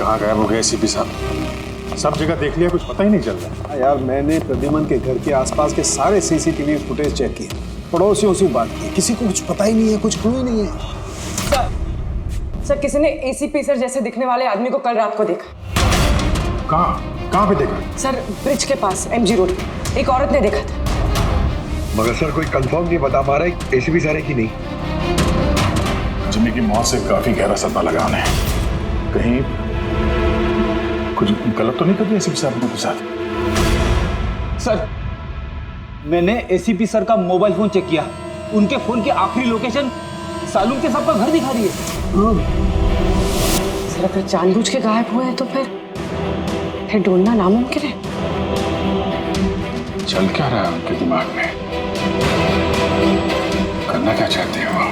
कहाँ गायब हो गए एसीपी साहब? सब जगह देख लिया, कुछ पता ही नहीं चल रहा। यार मैंने प्रद्युमन के घर के आसपास के सारे सीसीटीवी फुटेज चेक किए, पड़ोसियों से बात की, किसी को कुछ पता ही नहीं है, कुछ क्लू ही नहीं है। सर किसी ने एसीपी सर जैसे दिखने वाले आदमी को कल रात को देखा। कहाँ पे देखा? सर ब्रिज के पास एमजी रोड पे एक औरत ने देखा था। मगर सर कोई कंफर्म नहीं बता पा रहा है एसीपी सर है कि नहीं। जिम्मी की मौत से काफी गहरा सदमा लगा उन्हें। कहीं कुछ गलत तो नहीं कर दिया एसीपी साहब के साथ? सर मैंने एसीपी सर का मोबाइल फोन चेक किया, उनके फोन की आखिरी लोकेशन सालून के साहब का घर दिखा रही है। सर अगर जानबूझ के गायब हुए हैं तो फिर ढूंढना नामुमकिन है। चल क्या रहा है उनके दिमाग में? करना क्या चाहते हैं वो?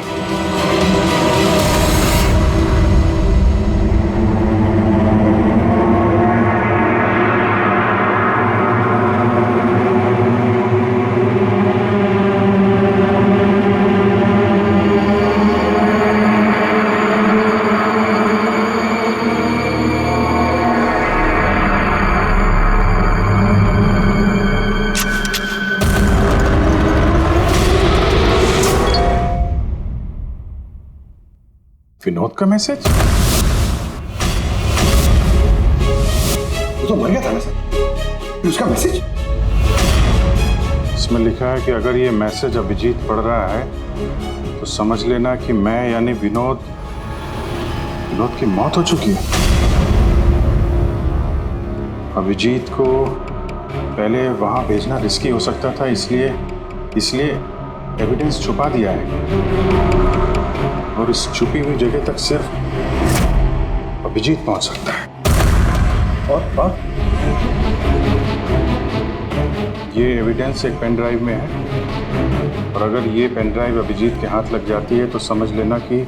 विनोद का मैसेज? वो तो मर गया था ना सर, उसका मैसेज। इसमें लिखा है कि अगर ये मैसेज अभिजीत पढ़ रहा है तो समझ लेना कि मैं यानी विनोद की मौत हो चुकी है। अभिजीत को पहले वहां भेजना रिस्की हो सकता था, इसलिए एविडेंस छुपा दिया है और इस छुपी हुई जगह तक सिर्फ अभिजीत पहुंच सकता है। और ये एविडेंस एक पेन ड्राइव में है और अगर ये पेन ड्राइव अभिजीत के हाथ लग जाती है तो समझ लेना कि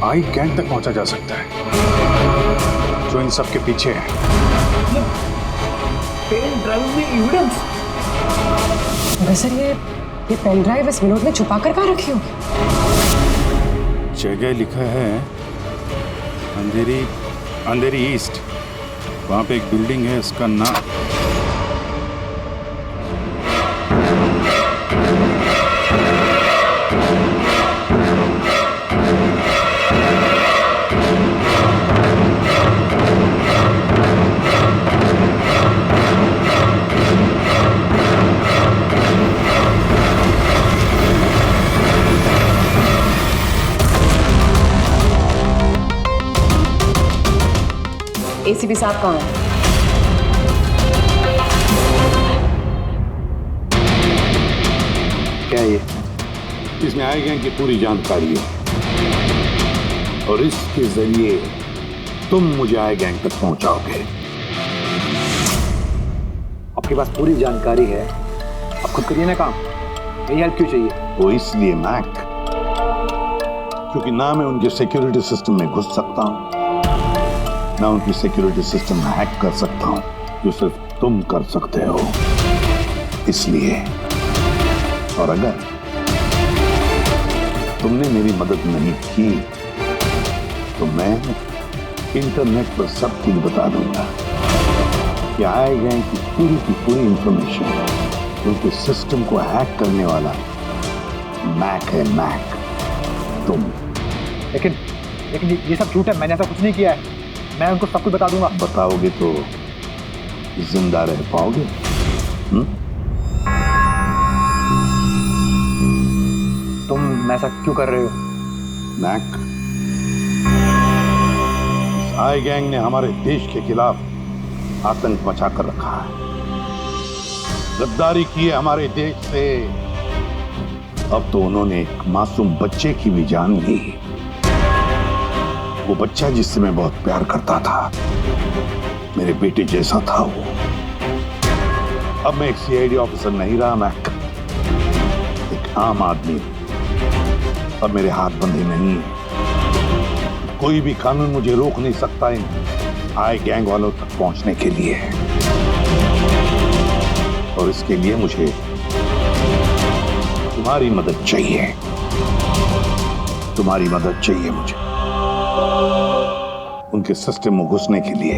आई गैंग तक पहुंचा जा सकता है जो इन सब के पीछे है। पेन ड्राइव में एविडेंस? सर ये पेन ड्राइव इस विनोद ने छुपा कर कहाँ रखी होगी? जगह लिखा है अंधेरी ईस्ट, वहां पे एक बिल्डिंग है, उसका नाम एसीपी साहब कहाँ हैं? क्या ये? इसमें आई गैंग की पूरी जानकारी है और इसके जरिए तुम मुझे आई गैंग तक पहुंचाओगे। आपके पास पूरी जानकारी है, आप खुद करिए ना काम, यही हेल्प क्यों चाहिए? वो इसलिए मैक, क्योंकि ना मैं उनके सिक्योरिटी सिस्टम में घुस सकता हूं, ना उनकी सिक्योरिटी सिस्टम में हैक कर सकता हूं, जो सिर्फ तुम कर सकते हो। इसलिए, और अगर तुमने मेरी मदद नहीं की तो मैं इंटरनेट पर सब कुछ बता दूंगा कि आई गैंग की पूरी इंफॉर्मेशन उनके सिस्टम को हैक करने वाला मैक है, मैक, तुम। लेकिन ये सब झूठ है, मैंने ऐसा कुछ नहीं किया है। मैं उनको सब कुछ बता दूंगा। बताओगे तो जिंदा रह पाओगे? तुम ऐसा क्यों कर रहे हो? मैक, इस आई गैंग ने हमारे देश के खिलाफ आतंक मचा कर रखा है, गद्दारी की है हमारे देश से। अब तो उन्होंने एक मासूम बच्चे की भी जान ली, वो बच्चा जिससे मैं बहुत प्यार करता था, मेरे बेटे जैसा था वो। अब मैं एक सीआईडी ऑफिसर नहीं रहा मैक, एक आम आदमी। अब मेरे हाथ बंधे नहीं, कोई भी कानून मुझे रोक नहीं सकता इन आई गैंग वालों तक पहुंचने के लिए। और इसके लिए मुझे तुम्हारी मदद चाहिए, तुम्हारी मदद चाहिए मुझे। उनके सिस्टम में घुसने के लिए,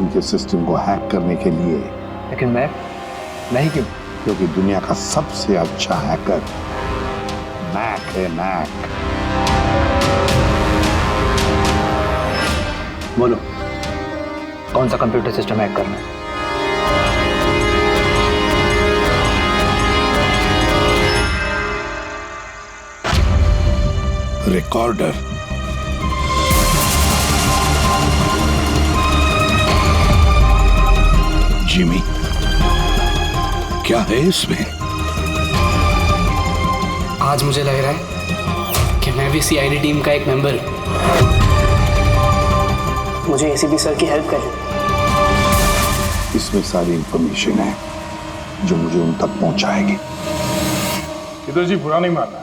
उनके सिस्टम को हैक करने के लिए। लेकिन मैं नहीं क्यों? क्योंकि दुनिया का सबसे अच्छा हैकर मैक है, मैक। बोलो, कौन सा कंप्यूटर सिस्टम हैक करना है? रिकॉर्डर। जिमी, क्या है इसमें? आज मुझे लग रहा है कि मैं भी सीआईडी टीम का एक मेंबर हूं। मुझे एसीपी सर की हेल्प करनी। इसमें सारी इंफॉर्मेशन है जो मुझे उन तक पहुंचाएगी। इधर जी बुरा नहीं मानना,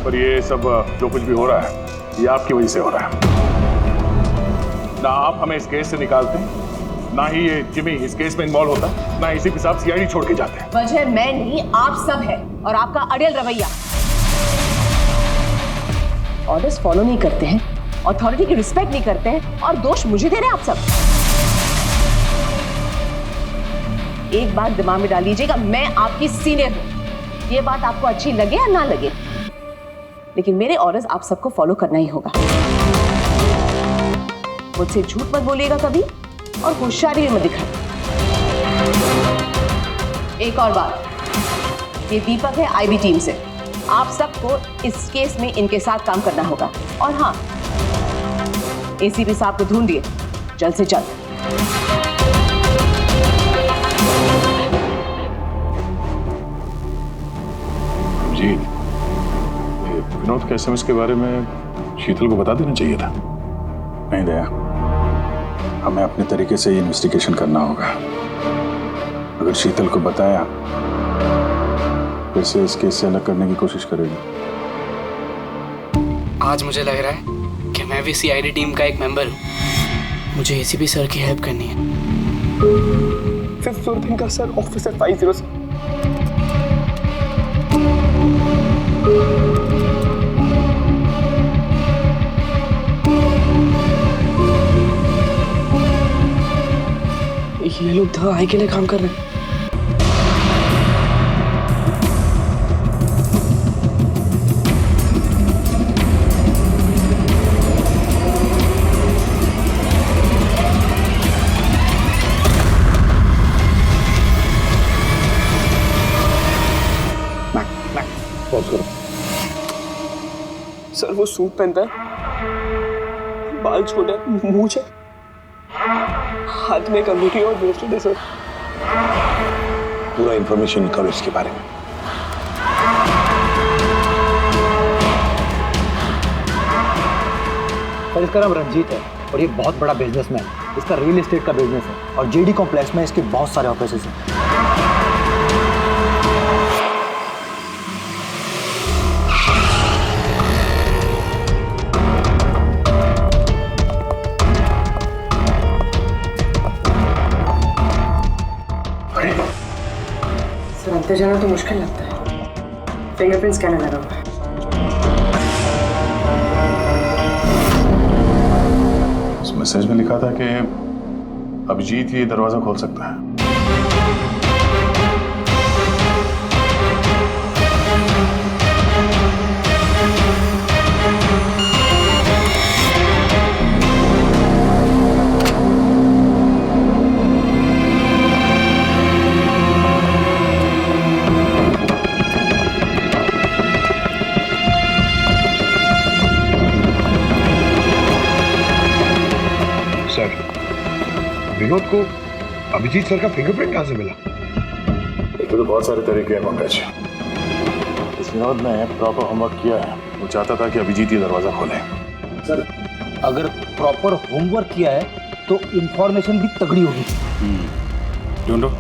पर ये सब जो कुछ भी हो रहा है ये आपकी वजह से हो रहा है। ना आप हमें इस केस से निकालते हैं, ना ही ये जिमी इस केस में इन्वॉल्व होता, ना एसीपी साहब सीआईडी छोड़ के जाते हैं। वजह मैं नहीं, आप सब है, और आपका अड़ियल रवैया। ऑर्डर्स फॉलो नहीं करते हैं, अथॉरिटी की रिस्पेक्ट नहीं करते हैं, और दोष मुझे दे रहे हैं आप सब। एक बात दिमाग में डाल लीजिएगा, मैं आपकी सीनियर हूं। ये बात आपको अच्छी लगे या ना लगे, लेकिन मेरे ऑर्डर्स आप सबको फॉलो करना ही होगा। मुझसे झूठ मत बोलिएगा कभी, और होशियारी मत दिखाइए। एक और बात, ये दीपक है आईबी टीम से। आप सबको इस केस में इनके साथ काम करना होगा। और हाँ, एसीपी साहब को ढूंढिए जल्द से जल्द। जी, ये विनोद के एसएमएस के बारे में शीतल को बता देना चाहिए था। नहीं दया, हमें अपने तरीके से इन्वेस्टिगेशन करना होगा। अगर शीतल को बताया फिर से इस केस से अलग करने की कोशिश करेगी। आज मुझे लग रहा है कि मैं भी सीआईडी टीम का एक मेंबर हूं। मुझे एसीपी सर की हेल्प करनी है। फिफ्थ फ्लोर दिन का सर, ऑफिसर 50 सर। ये लोग दवाई के लिए काम कर रहे हैं। पॉज करो। सर वो सूट पहनता है, बाल छोटा, मूंछ है, हाथ में अंगूठी और ब्रेसलेट है सर। पूरा इंफॉर्मेशन निकालो इसके बारे में। सर, इसका नाम रंजीत है और ये बहुत बड़ा बिजनेसमैन है। इसका रियल एस्टेट का बिजनेस है और जेडी कॉम्प्लेक्स में इसके बहुत सारे ऑफिसेस हैं। सर, अंदर जाना तो मुश्किल लगता है। फिंगरप्रिंट स्कैनर लगा हुआ है। उस मैसेज में लिखा था कि अभिजीत ये दरवाजा खोल सकता है। विनोद को अभिजीत सर का फिंगरप्रिंट कहां से मिला? एक तो बहुत सारे तरीके हैं पंकज। इस विनोद ने प्रॉपर होमवर्क किया है। वो चाहता था कि अभिजीत ये दरवाजा खोले। सर, अगर प्रॉपर होमवर्क किया है तो इंफॉर्मेशन भी तगड़ी होगी। ढूंढो।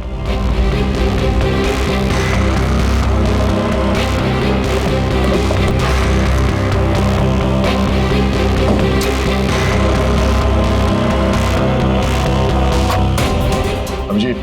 अभिजीत,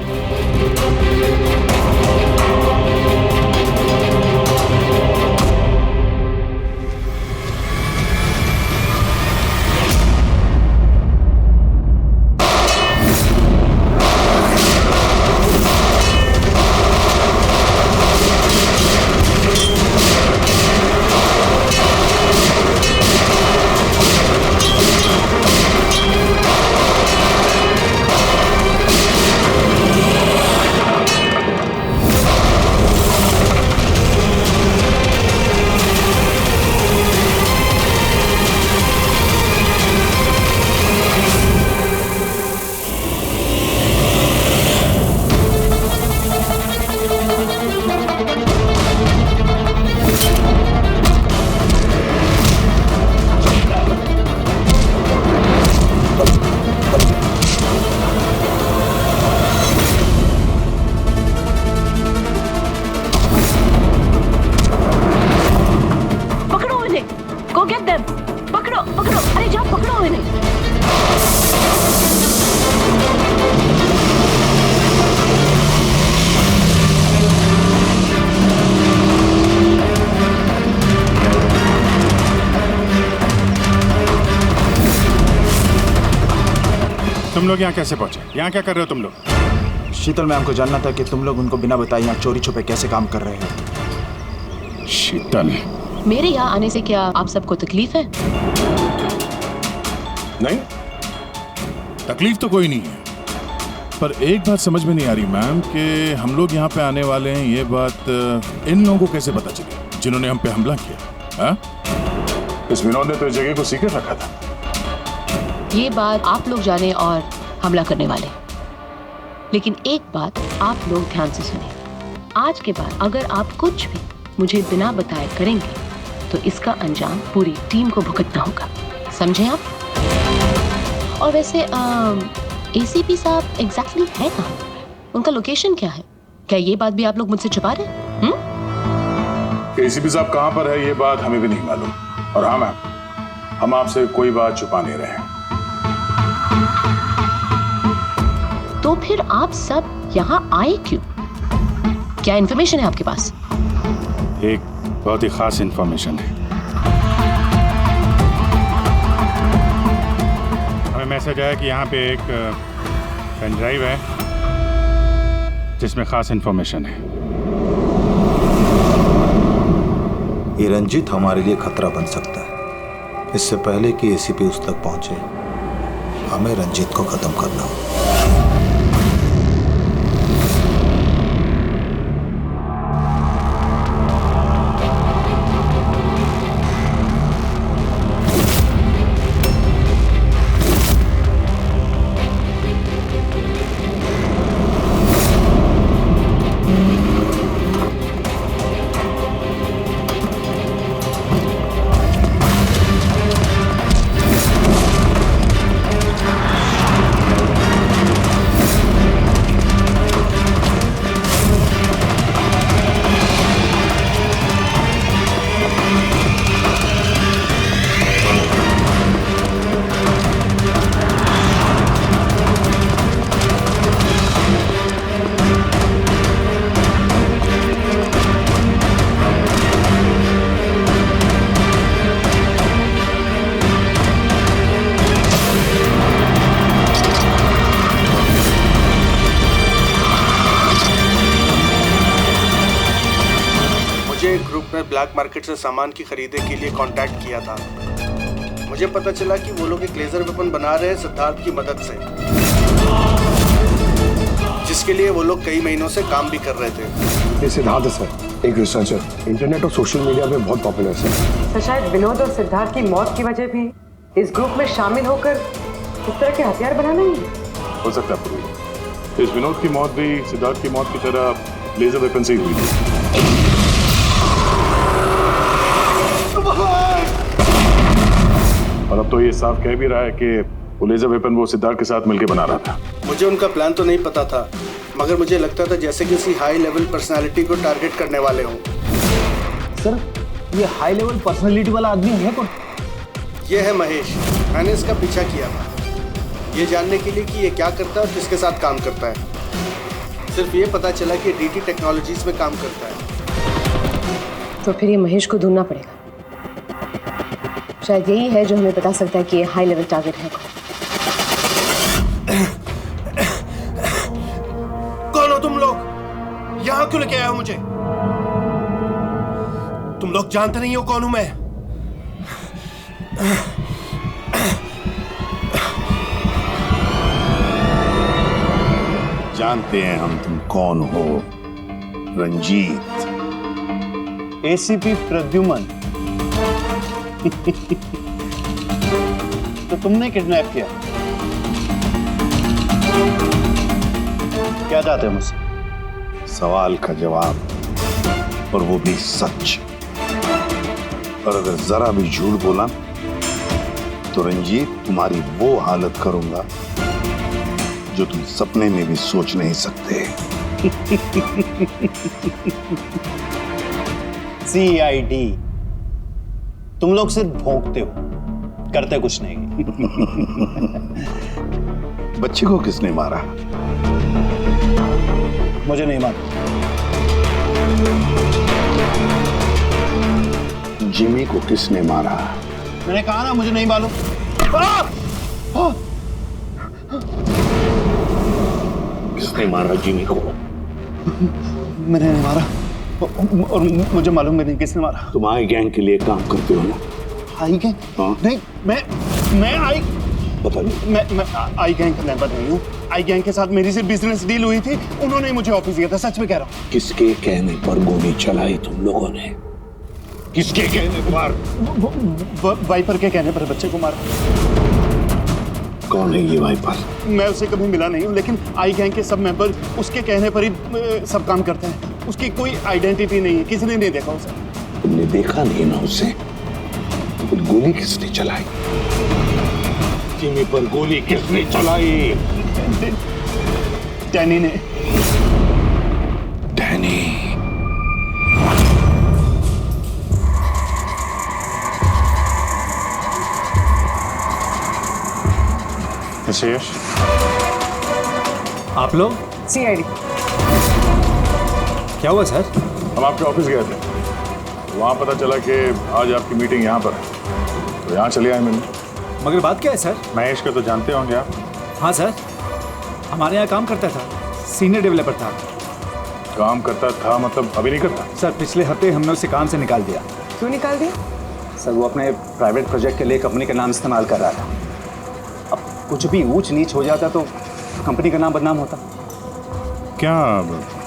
तुम लोग यहाँ कैसे पहुंचे? यहाँ क्या कर रहे हो तुम लोग? शीतल मैम को जानना था कि तुम लोग उनको बिना बताए यहाँ चोरी छुपे कैसे काम कर रहे हो। शीतल, मेरे यहाँ आने से क्या आप सबको तकलीफ है? नहीं, तकलीफ तो कोई नहीं है, पर एक बात समझ में नहीं आ रही मैम कि हम लोग यहाँ पे आने वाले हैं, ये बात इन लोगों को कैसे पता चली जिन्होंने हम पे हमला किया? हाँ? इस विनोद ने तो इस जगह को सीक्रेट रखा था। ये बात आप लोग जाने और हमला करने वाले। लेकिन एक बात आप लोग ध्यान से सुनिए, आज के बाद अगर आप कुछ भी मुझे बिना बताए करेंगे तो इसका अंजाम पूरी टीम को भुगतना होगा, समझे आप? और वैसे एसीपी साहब एग्जैक्टली है कहाँ? उनका लोकेशन क्या है? क्या ये बात भी आप लोग मुझसे छुपा रहे हैं? एसीपी साहब कहाँ पर है ये बात हमें भी नहीं मालूम। और हाँ मैम, हम आपसे कोई बात छुपा नहीं रहे हैं। तो फिर आप सब यहाँ आए क्यों? क्या इन्फॉर्मेशन है आपके पास? एक बहुत ही खास इंफॉर्मेशन है। हमें मैसेज आया कि यहाँ पे एक पेन ड्राइव है जिसमें खास इंफॉर्मेशन है। ये रंजीत हमारे लिए खतरा बन सकता है। इससे पहले कि एसीपी उस तक पहुंचे, हमें रंजीत को खत्म करना होगा। ब्लैक मार्केट से सामान की खरीदे के लिए कांटेक्ट किया था। मुझे पता चला कि वो लोग एक लेजर वेपन बना रहे हैं सिद्धार्थ की मदद से, जिसके लिए वो लोग कई महीनों से काम भी कर रहे थे। ये सिद्धार्थ सर एक रिसर्चर, इंटरनेट और सोशल मीडिया में बहुत पॉपुलर है सर। शायद विनोद और सिद्धार्थ की मौत की वजह भी इस ग्रुप में शामिल होकर इस तरह के हथियार बनाना ही हो सकता है। इस विनोद की मौत भी सिद्धार्थ की मौत की तरह लेजर वेपन से ही हुई थी। और अब तो ये साफ कह भी रहा है कि वो लेजर वेपन वो सिद्धार्थ के साथ मिलकर बना रहा था। मुझे उनका प्लान तो नहीं पता था, मगर मुझे लगता था जैसे किसी हाई लेवल पर्सनालिटी को टारगेट करने वाले हों। सर, ये हाई लेवल पर्सनालिटी वाला आदमी है कौन? ये है महेश। मैंने इसका पीछा किया था ये जानने के लिए कि ये क्या करता है और किसके साथ काम करता है। सिर्फ ये पता चला कि डीटी टेक्नोलॉजीज में काम करता है। तो फिर ये महेश को ढूंढना पड़ेगा। शायद यही है जो हमें बता सकता है कि ये हाई लेवल टारगेट है। कौन हो तुम लोग? यहाँ क्यों लेके आए हो मुझे? तुम लोग जानते नहीं हो कौन हूं मैं। जानते हैं हम तुम कौन हो, रंजीत। एसीपी प्रद्युमन। तो तुमने किडनैप किया? क्या चाहते हो मुझसे? सवाल का जवाब, और वो भी सच। और अगर जरा भी झूठ बोला तो रंजीत तुम्हारी वो हालत करूंगा जो तुम सपने में भी सोच नहीं सकते। सीआईडी, तुम लोग सिर्फ भौंकते हो, करते कुछ नहीं। बच्चे को किसने मारा? मुझे नहीं मालूम। जिमी को किसने मारा? मैंने कहा ना मुझे नहीं मालूम। किसने मारा जिमी को? मैंने नहीं मारा और मुझे मालूम नहीं किसने मारा। तुम आई गैंग के लिए काम करते हो ना? आई गैंग? हाँ। नहीं, मैं आई पता नहीं। मैं आई गैंग का मेंबर नहीं हूँ। आई गैंग के साथ मेरी सिर्फ बिजनेस डील हुई थी, उन्होंने ही मुझे ऑफिस दिया था, सच में कह रहा हूँ। किसके कहने पर गोली चलाई तुम लोगों ने? किसके कहने पर? वाइपर के कहने पर बच्चे को मारा। कौन है ये वाइपर? मैं उसे कभी मिला नहीं हूँ, लेकिन आई गैंग के सब मेंबर उसके कहने पर ही सब काम करते हैं। उसकी कोई आइडेंटिटी नहीं है, किसी ने नहीं देखा उसे। तुमने देखा नहीं ना उसे? तो गोली किसने चलाई? जिमी पर गोली किसने चलाई? डैनी ने। डैनी? यश, आप लोग? सीआईडी। क्या हुआ सर? हम आपके ऑफिस गए थे, वहाँ पता चला कि आज आपकी मीटिंग यहाँ पर है, तो यहाँ चले आए मिलने। मगर बात क्या है सर? महेश को तो जानते होंगे आप? हाँ सर, हमारे यहाँ काम करता था, सीनियर डेवलपर था। काम करता था मतलब अभी नहीं करता? सर पिछले हफ्ते हमने उसे काम से निकाल दिया। क्यों निकाल दिया? सर वो अपने प्राइवेट प्रोजेक्ट के लिए कंपनी का नाम इस्तेमाल कर रहा था। अब कुछ भी ऊंच नीच हो जाता तो कंपनी का नाम बदनाम होता। क्या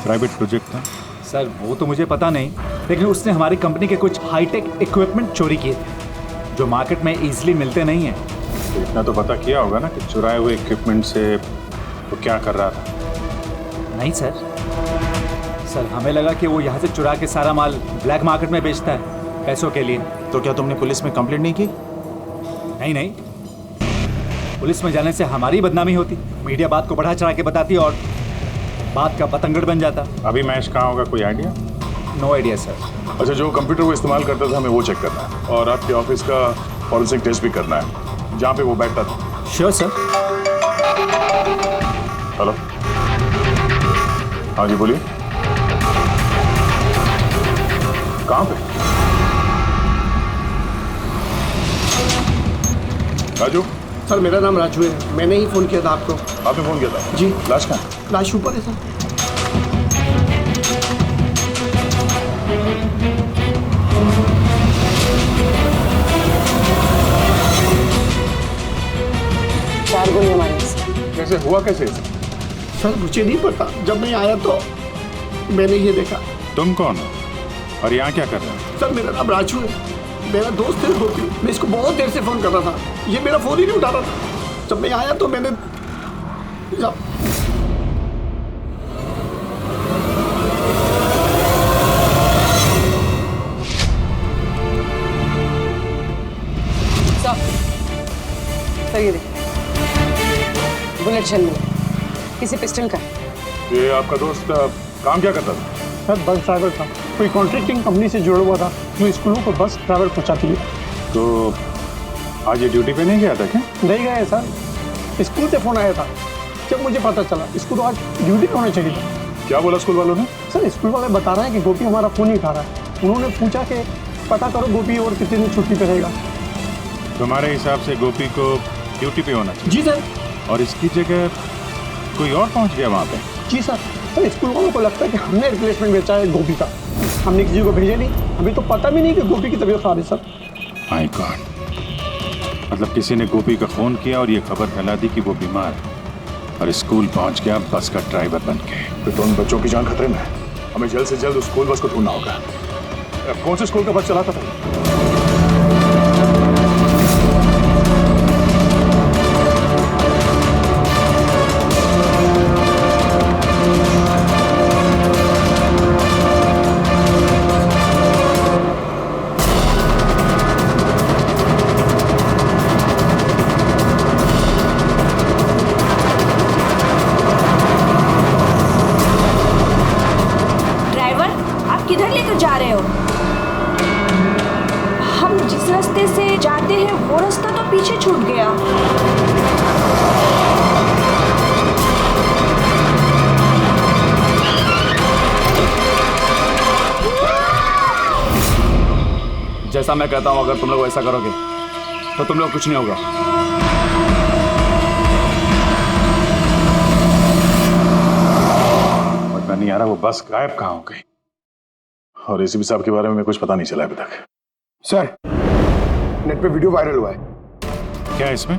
प्राइवेट प्रोजेक्ट था? सर वो तो मुझे पता नहीं, लेकिन उसने हमारी कंपनी के कुछ हाईटेक इक्विपमेंट चोरी किए थे जो मार्केट में इजीली मिलते नहीं हैं। तो इतना तो पता किया होगा ना कि चुराए हुए इक्विपमेंट से वो क्या कर रहा था? नहीं सर, सर हमें लगा कि वो यहाँ से चुरा के सारा माल ब्लैक मार्केट में बेचता है पैसों के लिए। तो क्या तुमने पुलिस में कंप्लेंट नहीं की? नहीं, पुलिस में जाने से हमारी बदनामी होती, मीडिया बात को बढ़ा चढ़ा के बताती और बात का पतंगड़ बन जाता। अभी महेश कहाँ होगा, कोई आइडिया? No idea sir. अच्छा, जो कंप्यूटर वो इस्तेमाल करता था हमें वो चेक करना है और आपके ऑफिस का फॉरेंसिक टेस्ट भी करना है जहाँ पे वो बैठता था। Sure sir. हेलो, हाँ जी बोलिए, कहाँ पे? राजू? सर मेरा नाम राजू है, मैंने ही फ़ोन किया था आपको। आपने फ़ोन किया था? जी। लाश कहाँ है? लाश ऊपर है सर। चार गोलियां मारी इसने। कैसे हुआ, कैसे? सर मुझे नहीं पता, जब मैं आया तो मैंने ये देखा। तुम कौन हो और यहाँ क्या कर रहे हो? सर मेरा नाम राजू है, मेरा दोस्त है गोपी। मैं इसको बहुत देर से फ़ोन कर रहा था, ये मेरा फ़ोन ही नहीं उठा रहा था। जब मैं आया तो मैंने सर ये देखिए, बुलेट छल मिला, किसी पिस्टल का। ये आपका दोस्त काम क्या करता था? सर बस ड्राइवर था, कोई कॉन्ट्रैक्टिंग कंपनी से जुड़ा हुआ था जो स्कूलों को बस ड्राइवर पहुँचाती है। तो आज ये ड्यूटी पे नहीं गया था क्या? नहीं गए सर, स्कूल से फ़ोन आया था, जब मुझे पता चला इसको तो आज ड्यूटी पे होना चाहिए था। क्या बोला स्कूल वालों ने? सर स्कूल वाले बता रहे हैं कि गोपी हमारा फ़ोन नहीं उठा रहा है। उन्होंने पूछा कि पता करो गोपी और कितने दिन छुट्टी पे रहेगा। तुम्हारे हिसाब से गोपी को ड्यूटी पे होना चाहिए? जी सर। और इसकी जगह कोई और पहुंच गया वहाँ पे? जी सर। सर स्कूल वालों को लगता है कि हमने रिप्लेसमेंट बेचा है गोपी का, हमने किसी को भेजा नहीं, अभी तो पता भी नहीं कि गोपी की तबीयत खराब है सर। माय गॉड, मतलब किसी ने गोपी का फोन किया और ये खबर फैला दी कि वो बीमार है और स्कूल पहुंच गया बस का ड्राइवर बन के। तो उन बच्चों की जान खतरे में है, हमें जल्द से जल्द उस स्कूल बस को ढूंढना होगा। कौन से स्कूल का बस चलाता था? किधर लेकर जा रहे हो? हम जिस रास्ते से जाते हैं वो रास्ता तो पीछे छूट गया। जैसा मैं कहता हूं, अगर तुम लोग ऐसा करोगे तो तुम लोग कुछ नहीं होगा। रहा है वो बस गायब कहाँ हो गई, और एसीपी साहब के बारे में कुछ पता नहीं चला अभी तक। सर, नेट पे वीडियो वायरल हुआ है। क्या है इसमें?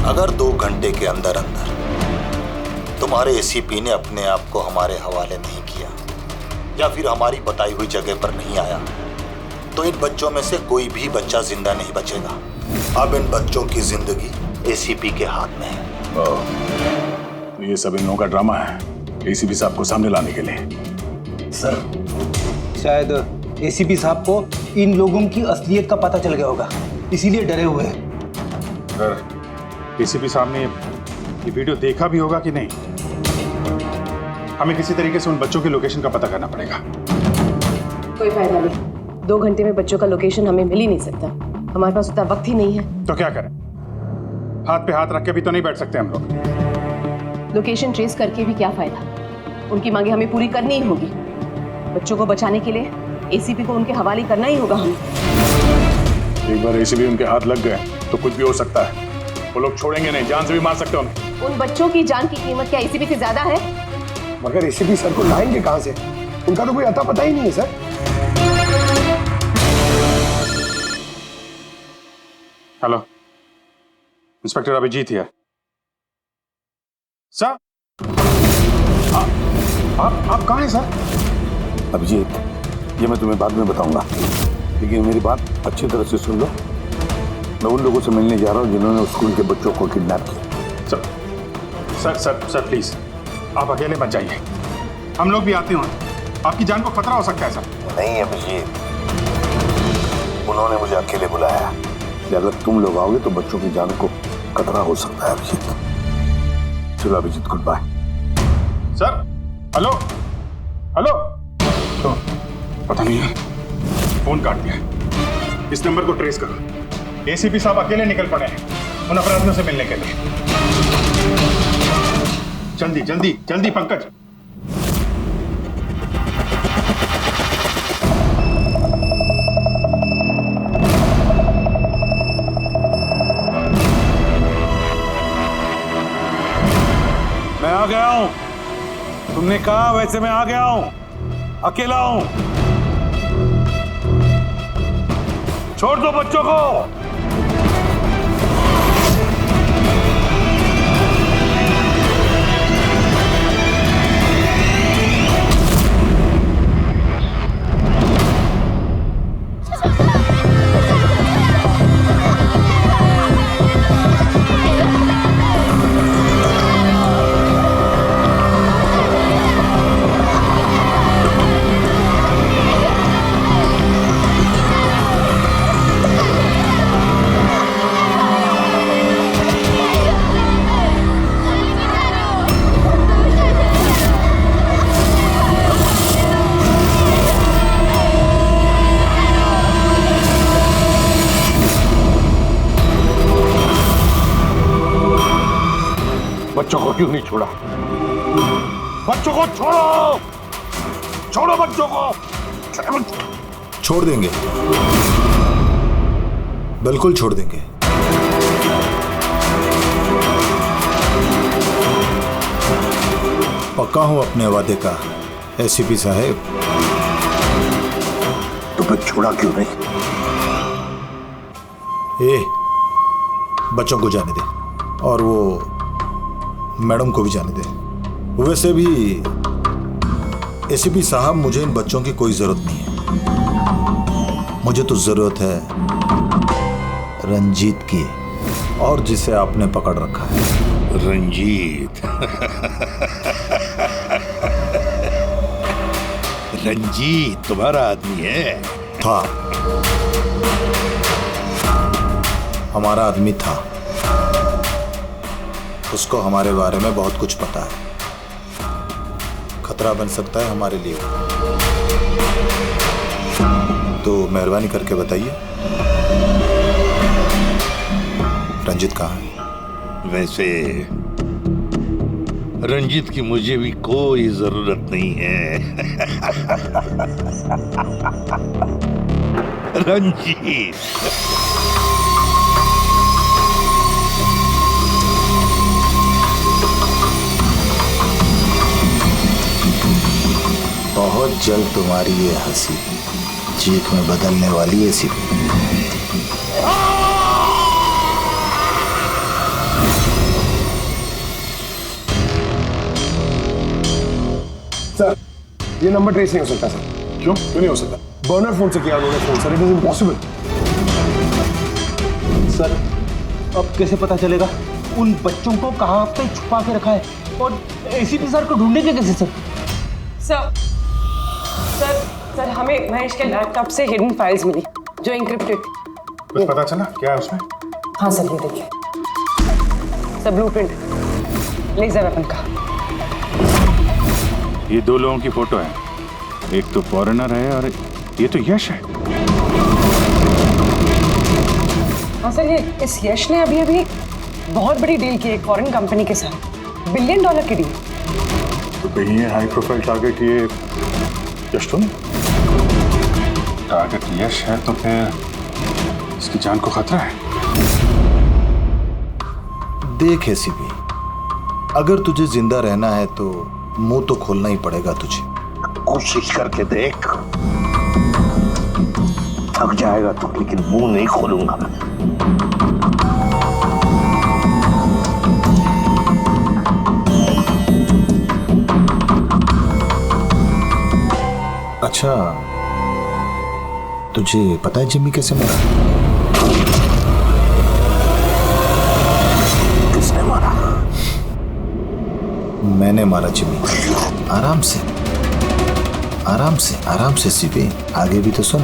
अगर 2 घंटे के अंदर अंदर तुम्हारे एसीपी ने अपने आप को हमारे हवाले नहीं किया या फिर हमारी बताई हुई जगह पर नहीं आया तो इन बच्चों में से कोई भी बच्चा जिंदा नहीं बचेगा। अब इन बच्चों की जिंदगी एसीपी के हाथ में है। तो ये सब इन लोगों का ड्रामा है एसीपी साहब को सामने लाने के लिए। सर, शायद एसीपी साहब को इन लोगों की असलियत का पता चल गया होगा, इसीलिए डरे हुए हैं। अगर एसीपी साहब ने ये वीडियो देखा भी होगा कि नहीं, हमें किसी तरीके से उन बच्चों के लोकेशन का पता करना पड़ेगा। कोई फायदा नहीं, 2 घंटे में बच्चों का लोकेशन हमें मिल ही नहीं सकता, हमारे पास उतना वक्त ही नहीं है। तो क्या करें? हाथ पे हाथ रख के भी तो नहीं बैठ सकते हम लोग। लोकेशन ट्रेस करके भी क्या फायदा, उनकी मांगे हमें पूरी करनी ही होगी। बच्चों को बचाने के लिए एसीपी को उनके हवाले करना ही होगा हमें। एक बार एसीपी उनके हाथ लग गए तो कुछ भी हो सकता है, वो लोग छोड़ेंगे नहीं, जान से भी मार सकते हैं। उन बच्चों की जान की कीमत क्या एसीपी से ज्यादा है? मगर एसीपी सर को लाएंगे कहां से? उनका तो कोई अता पता ही नहीं है सर। हेलो, इंस्पेक्टर अभिजीत है सर। आप कहाँ हैं सर? अभिजीत, ये मैं तुम्हें बाद में बताऊंगा, लेकिन मेरी बात अच्छी तरह से सुन लो। मैं उन लोगों से मिलने जा रहा हूँ जिन्होंने उस स्कूल के बच्चों को किडनैप किया। सर प्लीज आप अकेले मत जाइए, हम लोग भी आते हैं, आपकी जान को खतरा हो सकता है सर। नहीं अभिजीत, उन्होंने मुझे अकेले बुलाया कि अगर तुम लोग आओगे तो बच्चों की जान को खतरा हो सकता है। अभिजीत, चलो Abhijit, good bye. Sir, hello hello, तो पता नहीं है, फोन काट दिया। इस नंबर को ट्रेस करो, एसीपी साहब अकेले निकल पड़े हैं उन अपराधियों से मिलने के लिए। जल्दी जल्दी जल्दी पंकज। मैं आ गया हूं, तुमने कहा वैसे मैं आ गया हूं, अकेला हूं। छोड़ दो बच्चों को। बच्चों को क्यों नहीं छोड़ा? बच्चों को छोड़ो, छोड़ो बच्चों को। छोड़ देंगे, बिल्कुल छोड़ देंगे। पक्का हूं अपने वादे का एसीपी साहब। तो फिर छोड़ा क्यों नहीं? बच्चों को जाने दे और वो मैडम को भी जाने दे। वैसे भी एसीपी साहब, मुझे इन बच्चों की कोई जरूरत नहीं है। मुझे तो जरूरत है रंजीत की, और जिसे आपने पकड़ रखा है। रंजीत? रंजीत तुम्हारा आदमी है? था, हमारा आदमी था। उसको हमारे बारे में बहुत कुछ पता है, खतरा बन सकता है हमारे लिए। तो मेहरबानी करके बताइए रंजीत कहाँ है? वैसे रंजीत की मुझे भी कोई जरूरत नहीं है। रंजीत बहुत जल्द तुम्हारी ये हंसी चीख में बदलने वाली है एसीपी। सर, ये नंबर ट्रेस नहीं हो सकता सर। क्यों नहीं हो सकता? बर्नर फोन से किया उन्होंने phone sir, it is impossible. Sir अब कैसे पता चलेगा उन बच्चों को कहाँ पे छुपा के रखा है, और एसीपी सर को ढूंढेंगे कैसे सर? सर हमें महेश के लैपटॉप से हिडन फाइल्स मिली जो इंक्रिप्टेड। कुछ पता चला क्या है उसमें? हाँ सर, ये देखिए सर, ब्लूप्रिंट लेजर वेपन का। ये दो लोगों की फोटो है, एक तो फॉरेनर है और ये तो यश है। हाँ सर, ये इस यश ने अभी बहुत बड़ी डील की एक फॉरेन कंपनी के साथ, $1 बिलियन की डील। तो कहीं ये हाई प्रोफाइल टारगेट ये यश तो नहीं? टारगेट यश है तो फिर इसकी जान को खतरा है। देख एसीपी, अगर तुझे जिंदा रहना है तो मुंह तो खोलना ही पड़ेगा तुझे। कोशिश करके देख, थक जाएगा तो, लेकिन मुंह नहीं खोलूंगा मैं। अच्छा, तुझे पता है जिम्मी कैसे मरा? किसने मारा? मैंने मारा जिम्मी। आराम से आराम से सीपी, आगे भी तो सुन।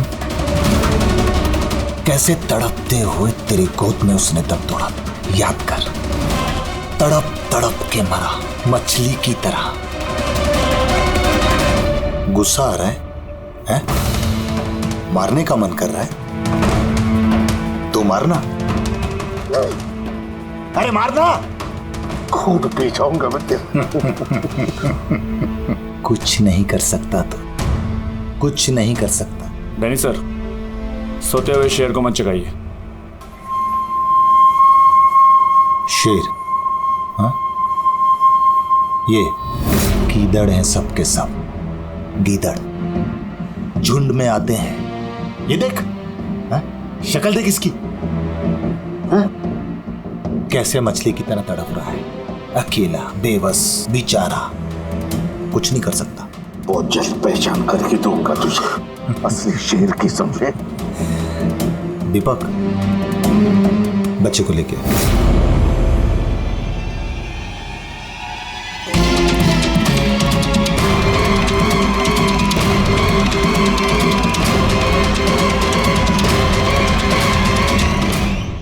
कैसे तड़पते हुए तेरी गोद में उसने दम तोड़ा, याद कर। तड़प तड़प के मरा, मछली की तरह। गुस्सा आ रहा है? मारने का मन कर रहा है तो मारना। अरे मारना, खुद पी जाऊंगा मैं तेरे। कुछ नहीं कर सकता तो कुछ नहीं कर सकता। डैनी सर, सोते हुए शेर को मत जगाइए। शेर? हाँ, ये गीदड़ हैं सबके सब। गीदड़ झुंड में आते हैं। ये देख, हाँ? शक्ल देख इसकी, हाँ? कैसे मछली की तरह तड़प रहा है, अकेला, बेबस, बेचारा, कुछ नहीं कर सकता। बहुत जल्द पहचान करके दूंगा तुझे, असली शेर की, समझे? दीपक, बच्चे को लेके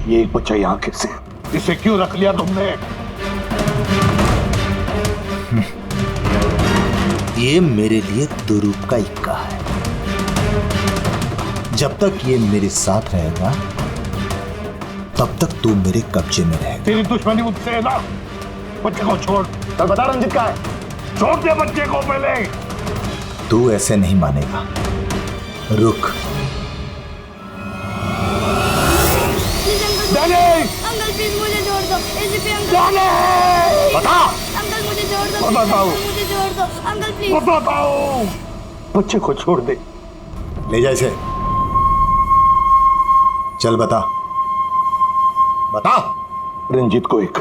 ये एक बच्चा यहाँ कैसे? इसे क्यों रख लिया तुमने? ये मेरे लिए दुरूप का इक्का है। जब तक ये मेरे साथ रहेगा तब तक तू मेरे कब्जे में रहेगा। तेरी दुश्मनी मुझसे है ना? बच्चे को छोड़। सर बता रंजित का है। छोड़ दे बच्चे को पहले। तू ऐसे नहीं मानेगा, रुक। अंकल प्लीज मुझे छोड़ दो। एसीपी अंकल, बता। अंकल मुझे छोड़ दो। बताओ। मुझे छोड़ दो अंकल प्लीज। बताओ। बच्चे को छोड़ दे। ले जा इसे। चल बता। बता। रंजीत को एक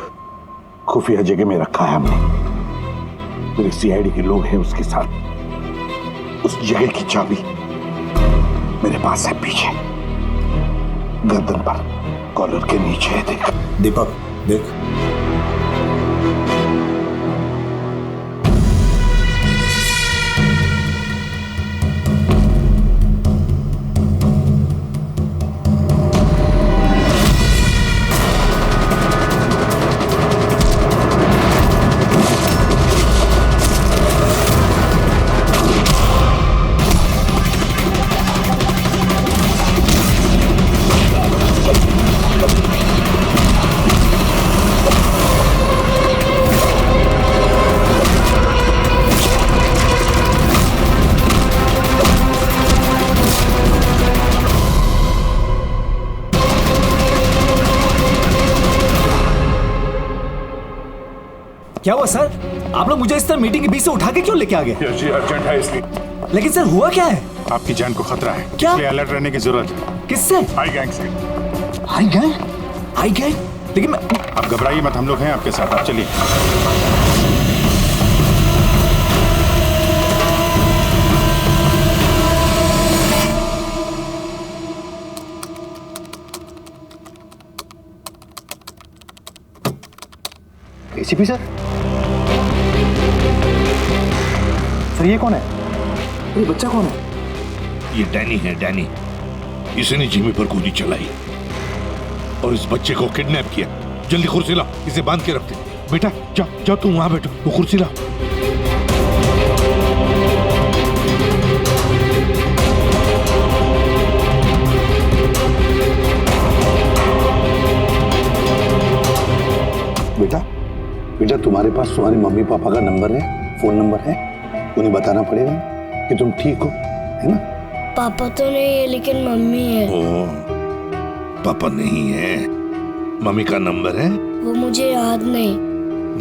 खुफिया जगह में रखा है हमने। मेरे सीआईडी के लोग हैं उसके साथ। उस जगह की चाबी मेरे पास है, पीछे गर्दन पर कॉलर के नीचे है। देख दीपक, देख। क्या हुआ सर? आप लोग मुझे इस तरह मीटिंग के बीच से उठा के क्यों लेके आ गए? अर्जेंट है इसलिए। लेकिन सर हुआ क्या है? आपकी जान को खतरा है, क्या? इसलिए अलर्ट रहने की जरूरत है। किससे? हाई गैंग से। High gang? High gang? लेकिन मैं... आप घबराइए मत, हम लोग हैं आपके साथ, आप चलिए। ACP sir? सर ये कौन है? ये बच्चा कौन है? ये डैनी है, डैनी। इसने जिमी पर गोली चलाई और इस बच्चे को किडनैप किया। जल्दी कुर्सी लाओ, इसे बांध के रखते। बेटा जाओ जाओ, तुम वहां बैठो, वो कुर्सी लाओ। बेटा बेटा, तुम्हारे पास तुम्हारी मम्मी पापा का नंबर है, फोन नंबर है? उन्हें बताना पड़ेगा कि तुम ठीक हो, है ना? पापा तो नहीं है लेकिन मम्मी है। ओ, पापा नहीं है, मम्मी का नंबर है? वो मुझे याद नहीं।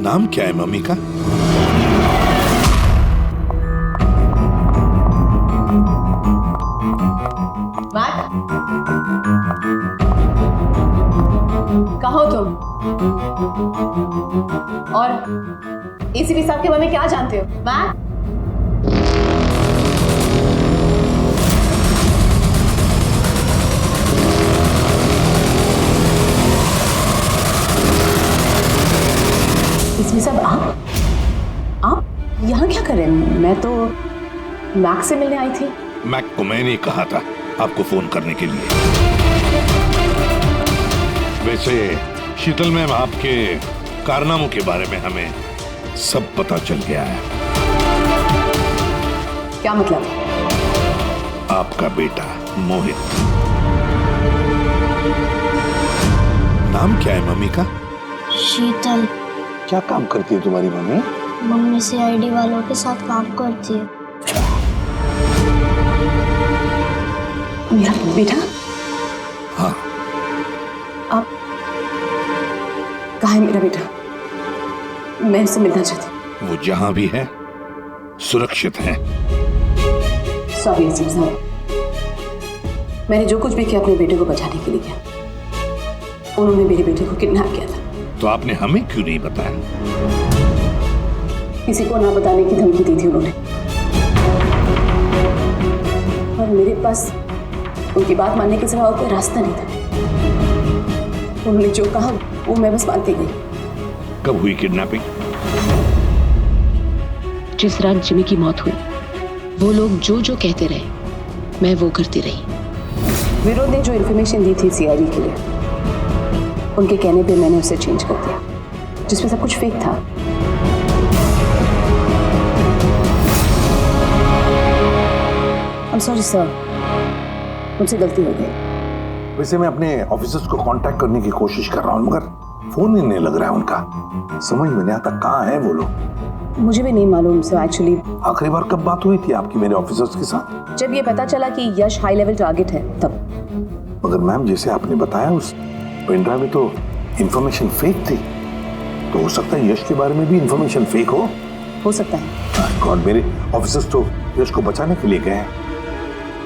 नाम क्या है मम्मी का? कहो तुम, और एसीपी साहब के बारे में क्या जानते हो? मैट, एसीपी साहब आप यहाँ क्या कर रहे हैं? मैं तो मैक से मिलने आई थी। मैक को मैंने कहा था आपको फोन करने के लिए। वैसे शीतल मैम, आपके कारनामों के बारे में हमें सब पता चल गया है। क्या मतलब? आपका बेटा मोहित। नाम क्या है मम्मी का? शीतल। क्या काम करती है तुम्हारी मम्मी? मम्मी सीआईडी वालों के साथ काम करती है। मेरा बेटा? हाँ। आप कहाँ है मेरा बेटा? मैं उससे मिलना चाहती हूँ। वो जहां भी है सुरक्षित है। सॉरी एसीपी साहब, मैंने जो कुछ भी किया अपने बेटे को बचाने के लिए किया। उन्होंने मेरे बेटे को किडनैप किया था। तो आपने हमें क्यों नहीं बताया? किसी को ना बताने की धमकी दी थी उन्होंने, और मेरे पास उनकी बात मानने के सिवा और कोई रास्ता नहीं था। उन्होंने जो कहा वो मैं बस मानती गई। कब हुई किडनैपिंग? जिस रात जिमी की मौत हुई, वो लोग जो जो कहते रहे मैं वो करती रही। विरोध ने जो इन्फॉर्मेशन दी थी सीआईडी के लिए, उनके कहने पे मैंने उसे चेंज कर दिया, जिसमें सब कुछ फेक था। I'm sorry sir, मुझसे गलती हो गई। वैसे मैं अपने ऑफिसर्स को कांटेक्ट करने की कोशिश कर रहा हूँ, मगर फोन ही नहीं लग रहा है उनका। समझ में नहीं आता कहाँ है वो लोग। मुझे भी नहीं मालूम सर एक्चुअली। आखिरी बार कब बात हुई थी आपकी मेरे ऑफिसर्स के साथ? जब ये पता चला कि यश हाई लेवल टारगेट है तब। मगर मैम, जैसे आपने बताया उस पेन ड्राइव में तो इंफॉर्मेशन फेक थी, तो हो सकता है यश के बारे में भी इंफॉर्मेशन फेक हो सकता है। गॉड, मेरे ऑफिसर्स तो यश को बचाने के लिए गए हैं।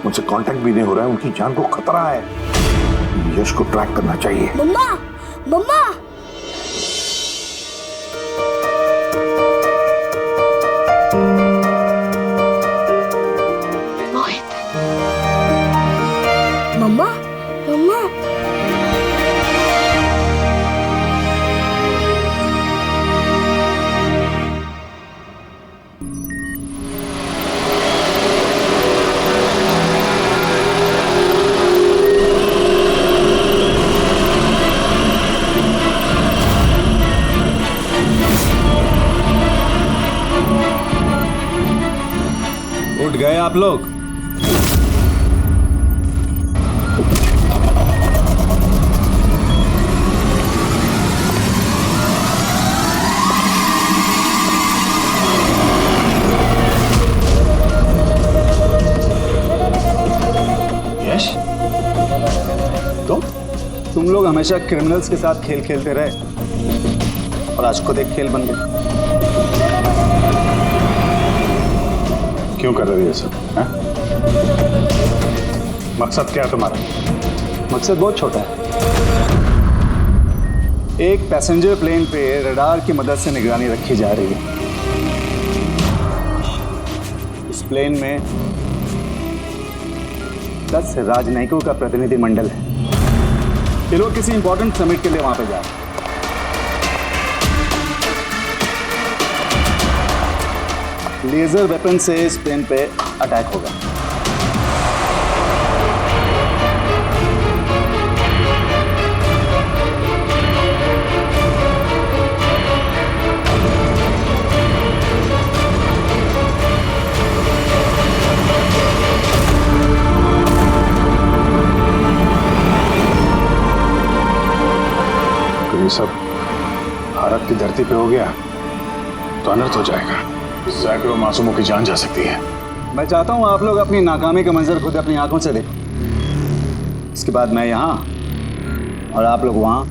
मुझसे कांटेक्ट भी नहीं हो रहा है, उनकी जान को खतरा है। यश को ट्रैक करना चाहिए। मम्मा, मम्मा। मोहित। मम्मा, मम्मा। उठ गए आप लोग? यश, तुम लोग हमेशा क्रिमिनल्स के साथ खेल खेलते रहे और आज खुद एक खेल बन गए। क्यों कर रहे हो ये सब? हाँ? मकसद क्या है तुम्हारा? मकसद बहुत छोटा है। एक पैसेंजर प्लेन पे रडार की मदद से निगरानी रखी जा रही है। इस प्लेन में 10 राजनयिकों का प्रतिनिधि मंडल है। ये लोग किसी इंपॉर्टेंट समिट के लिए वहां पे जा रहे हैं। लेजर वेपन से इस प्लेन पे अटैक होगा। ये सब भारत की धरती पे हो गया तो अनर्थ हो जाएगा। सैकड़ों मासूमों की जान जा सकती है। मैं चाहता हूं आप लोग अपनी नाकामी का मंजर खुद अपनी आंखों से देखो। इसके बाद मैं यहां और आप लोग वहां।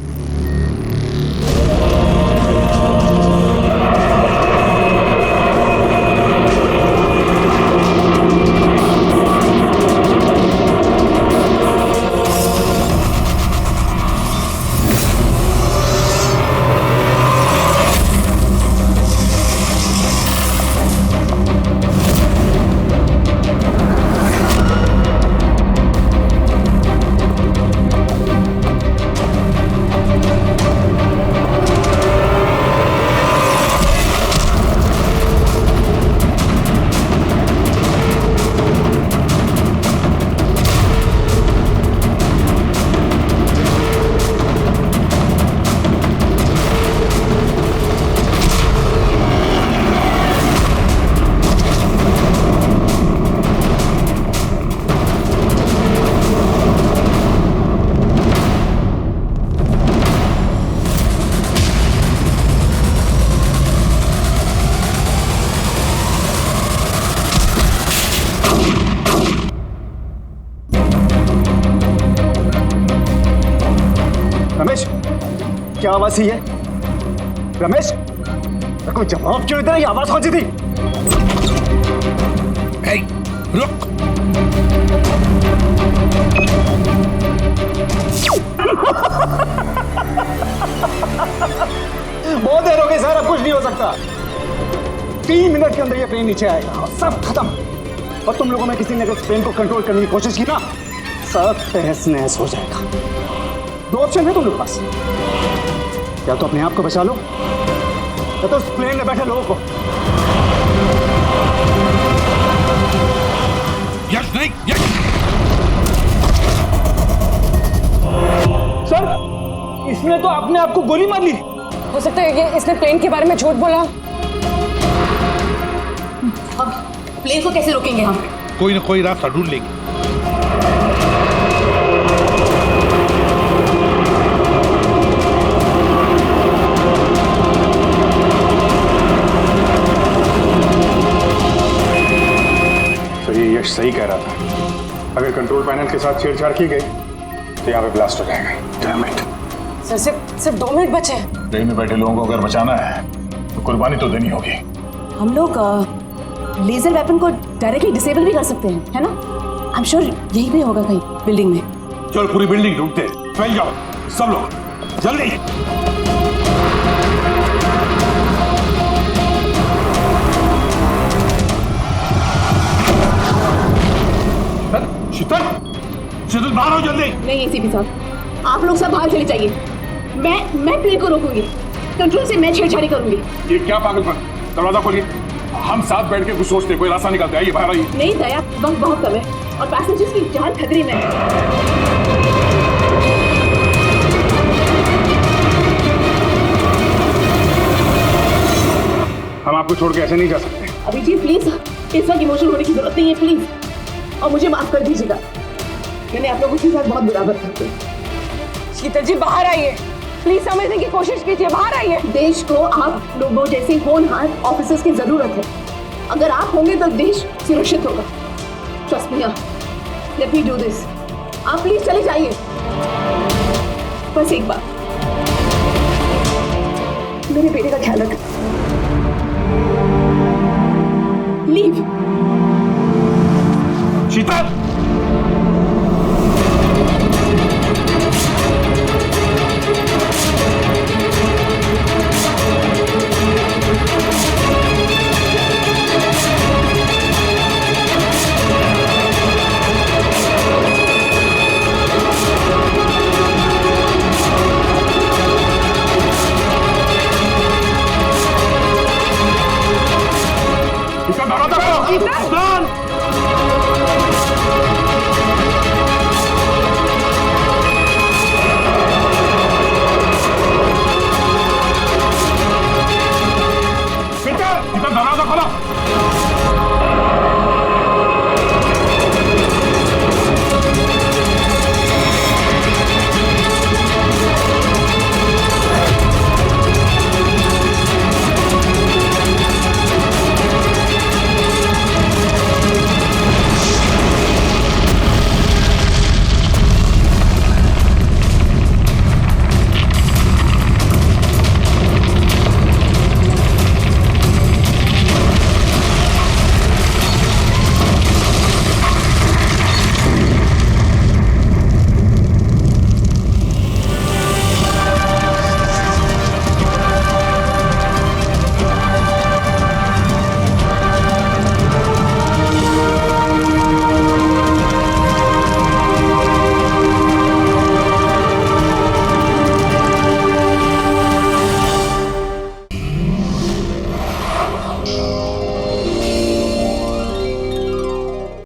रमेश, क्या आवाज थी ये? रमेश, कोई जवाब क्यों इधर? ये आवाज कौन सी थी? रुक। बहुत देर हो गई सर, अब कुछ नहीं हो सकता। 3 मिनट के अंदर ये प्लेन नीचे आएगा और सब खत्म। और तुम लोगों में किसी ने अगर प्लेन को कंट्रोल करने की कोशिश की ना, सब तहस नहस हो जाएगा। 2 ऑप्शन है तुम लोग पास, या तो अपने आप को बचा लो या तो उस प्लेन में बैठे लोगों को। यश नहीं, यश। सर, इसने तो अपने आप को गोली मार ली। हो सकता है कि इसने प्लेन के बारे में झूठ बोला। अब प्लेन को कैसे रोकेंगे हम? कोई ना कोई रास्ता ढूंढ लेंगे। यश सही कह रहा था। अगर कंट्रोल पैनल के साथ छेड़छाड़ की गई तो यहाँ पे ब्लास्ट हो जाएगा। Damn it. सर, सिर्फ 2 मिनट बचे हैं। ट्रेन में बैठे लोगों को अगर बचाना है तो कुर्बानी तो देनी होगी। हम लोग लेजर वेपन को डायरेक्टली डिसेबल भी कर सकते हैं, है ना? आई एम श्योर यही भी होगा कहीं बिल्डिंग में। चल पूरी बिल्डिंग ढूंढते, फैल जाओ सब लोग, जल्दी। शीतल, शीतल बाहर आओ जल्दी। नहीं एसीपी साहब, आप लोग सब बाहर चले जाइए। मैं प्लेन को रोकूंगी, कंट्रोल से मैं छेड़छाड़ी करूंगी। ये क्या पागलपन? दरवाजा खोलिए, हम साथ बैठ के कुछ सोचते, कोई रास्ता निकालते। आइए बाहर आइए। नहीं दया, वक्त बहुत कम है और पैसेंजर्स की जान खतरे में है। हम आपको छोड़ के ऐसे नहीं जा सकते। अभिजीत प्लीज, इस वक्त इमोशनल होने की जरूरत नहीं है प्लीज, और मुझे माफ कर दीजिएगा। मैंने आप लोगों के साथ बहुत बुरा बर्ताव किया। शीतल जी बाहर आइए, प्लीज समझने की कोशिश कीजिए, बाहर आइए। देश को आप लोगों जैसे होनहार ऑफिसर्स की जरूरत है। अगर आप होंगे तो देश सुरक्षित होगा। Trust me, let me do this. आप प्लीज चले जाइए। बस एक बार, मेरे बेटे का ख्याल रखना। लीव। शीतल!